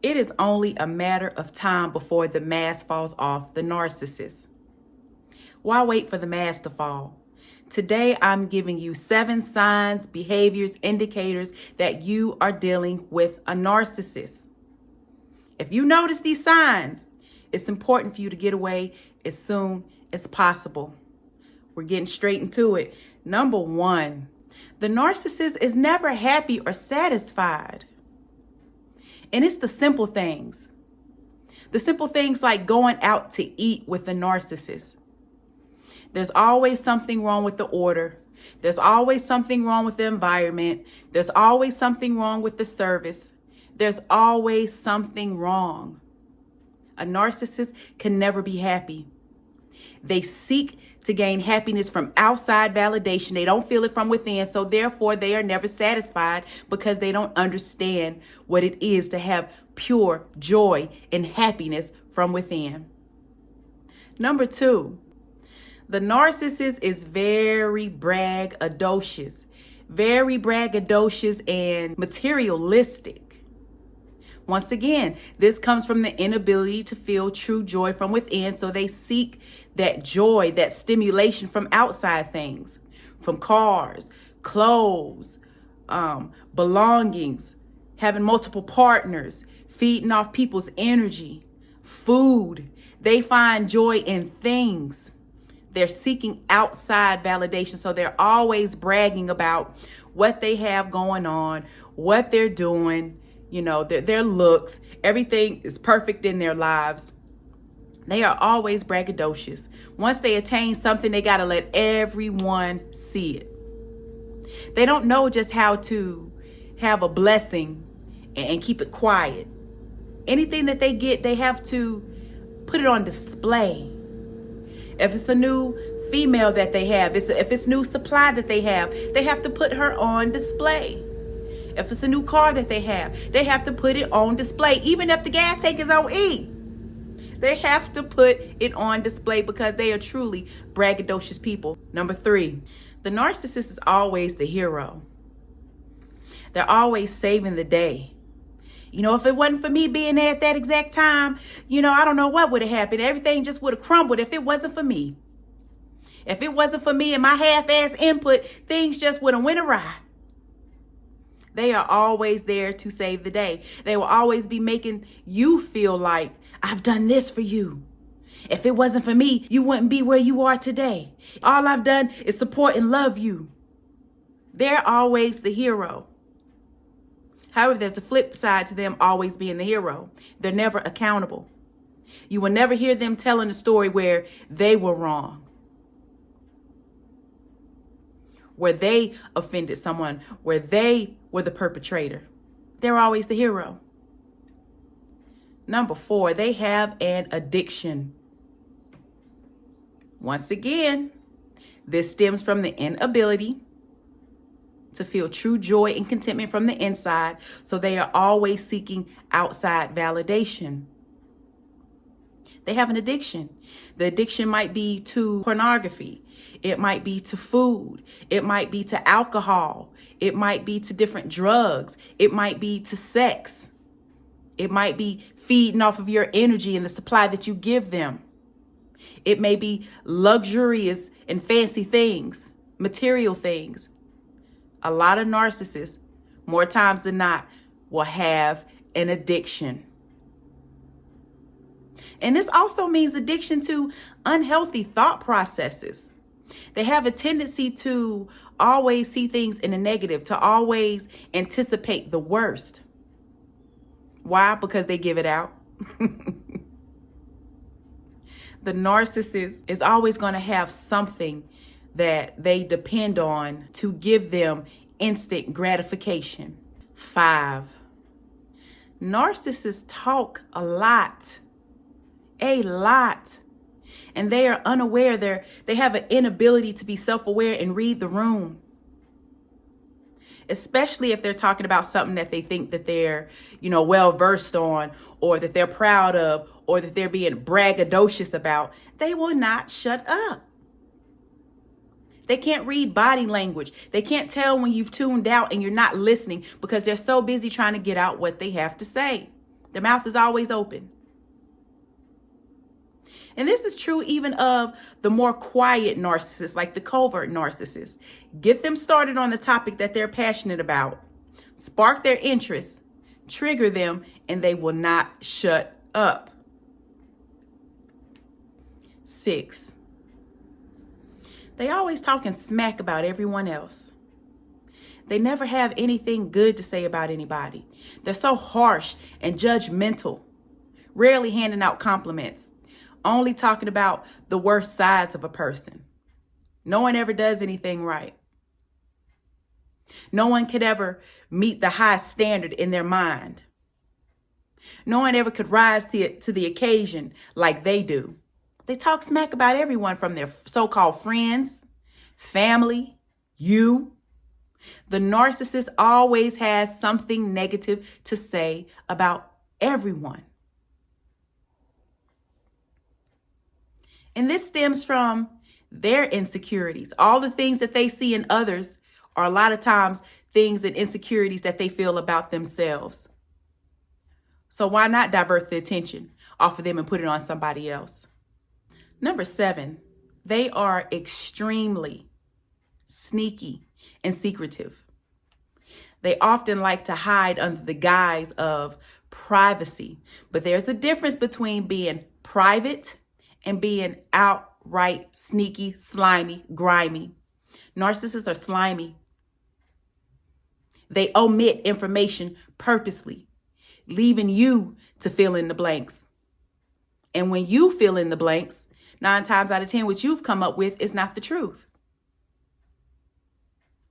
It is only a matter of time before the mask falls off the narcissist. Why wait for the mask to fall? Today, I'm giving you 7 signs, behaviors, indicators that you are dealing with a narcissist. If you notice these signs, it's important for you to get away as soon as possible. We're getting straight into it. Number 1, the narcissist is never happy or satisfied. And it's the simple things. The simple things like going out to eat with the narcissist. There's always something wrong with the order. There's always something wrong with the environment. There's always something wrong with the service. There's always something wrong. A narcissist can never be happy. They seek to gain happiness from outside validation. They don't feel it from within, so therefore they are never satisfied because they don't understand what it is to have pure joy and happiness from within. Number 2, the narcissist is very braggadocious and materialistic. Once again, this comes from the inability to feel true joy from within, so they seek that joy, that stimulation from outside things, from cars, clothes, belongings, having multiple partners, feeding off people's energy, food. They find joy in things. They're seeking outside validation, so they're always bragging about what they have going on, what they're doing, their looks. Everything is perfect in their lives. They are always braggadocious. Once they attain something, they got to let everyone see it. They don't know just how to have a blessing and keep it quiet. Anything that they get, they have to put it on display. If it's a new female that they have, if it's new supply that they have to put her on display. If it's a new car that they have to put it on display. Even if the gas tank is on E, they have to put it on display because they are truly braggadocious people. Number 3, the narcissist is always the hero. They're always saving the day. If it wasn't for me being there at that exact time, I don't know what would have happened. Everything just would have crumbled if it wasn't for me. If it wasn't for me and my half-ass input, things just would have went awry. They are always there to save the day. They will always be making you feel like, I've done this for you. If it wasn't for me, you wouldn't be where you are today. All I've done is support and love you. They're always the hero. However, there's a flip side to them always being the hero. They're never accountable. You will never hear them telling a story where they were wrong, where they offended someone, where they were the perpetrator. They're always the hero. Number 4, they have an addiction. Once again, this stems from the inability to feel true joy and contentment from the inside, so they are always seeking outside validation. They have an addiction. The addiction might be to pornography. It might be to food. It might be to alcohol. It might be to different drugs. It might be to sex. It might be feeding off of your energy and the supply that you give them. It may be luxurious and fancy things, material things. A lot of narcissists, more times than not, will have an addiction. And this also means addiction to unhealthy thought processes. They have a tendency to always see things in a negative, to always anticipate the worst. Why? Because they give it out. The narcissist is always going to have something that they depend on to give them instant gratification. 5, narcissists talk a lot. And they are unaware. They have an inability to be self-aware and read the room. Especially if they're talking about something that they think that they're, well versed on, or that they're proud of, or that they're being braggadocious about. They will not shut up. They can't read body language. They can't tell when you've tuned out and you're not listening because they're so busy trying to get out what they have to say. Their mouth is always open. And this is true even of the more quiet narcissists, like the covert narcissists. Get them started on the topic that they're passionate about. Spark their interest, trigger them, and they will not shut up. 6, they always talking smack about everyone else. They never have anything good to say about anybody. They're so harsh and judgmental, rarely handing out compliments, only talking about the worst sides of a person. No one ever does anything right. No one could ever meet the high standard in their mind. No one ever could rise to the occasion like they do. They talk smack about everyone from their so-called friends, family, you. The narcissist always has something negative to say about everyone. And this stems from their insecurities. All the things that they see in others are a lot of times things and insecurities that they feel about themselves. So why not divert the attention off of them and put it on somebody else? Number 7, they are extremely sneaky and secretive. They often like to hide under the guise of privacy, but there's a difference between being private and being outright sneaky, slimy, grimy. Narcissists are slimy. They omit information purposely, leaving you to fill in the blanks. And when you fill in the blanks, 9 times out of 10, what you've come up with is not the truth.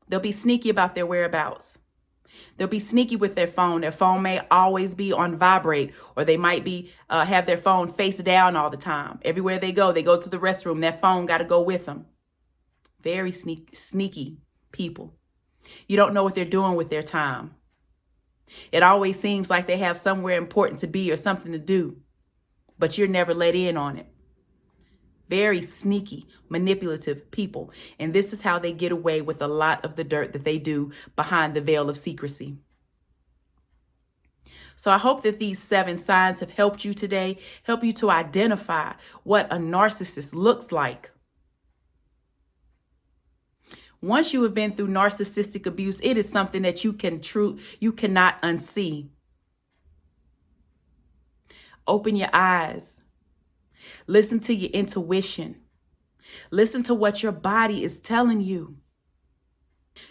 They'll be sneaky about their whereabouts. They'll be sneaky with their phone. Their phone may always be on vibrate, or they might be have their phone face down all the time. Everywhere they go to the restroom, that phone got to go with them. Very sneaky people. You don't know what they're doing with their time. It always seems like they have somewhere important to be or something to do, but you're never let in on it. Very sneaky, manipulative people. And this is how they get away with a lot of the dirt that they do behind the veil of secrecy. So I hope that these 7 signs have helped you today, help you to identify what a narcissist looks like. Once you have been through narcissistic abuse, it is something that you cannot unsee. Open your eyes. Listen to your intuition. Listen to what your body is telling you.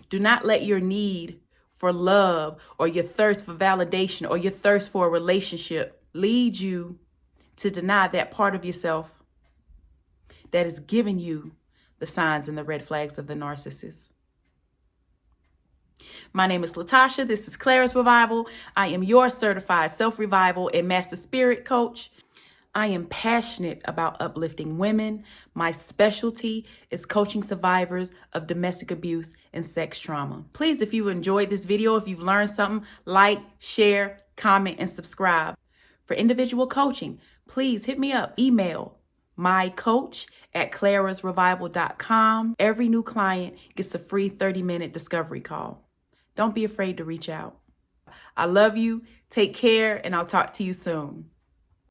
Do not let your need for love or your thirst for validation or your thirst for a relationship lead you to deny that part of yourself that is giving you the signs and the red flags of the narcissist. My name is Latasha. This is Clara's Revival. I am your certified self-revival and master spirit coach. I am passionate about uplifting women. My specialty is coaching survivors of domestic abuse and sex trauma. Please, if you enjoyed this video, if you've learned something, like, share, comment, and subscribe. For individual coaching, please hit me up. Email mycoach@clarasrevival.com. Every new client gets a free 30-minute discovery call. Don't be afraid to reach out. I love you. Take care, and I'll talk to you soon.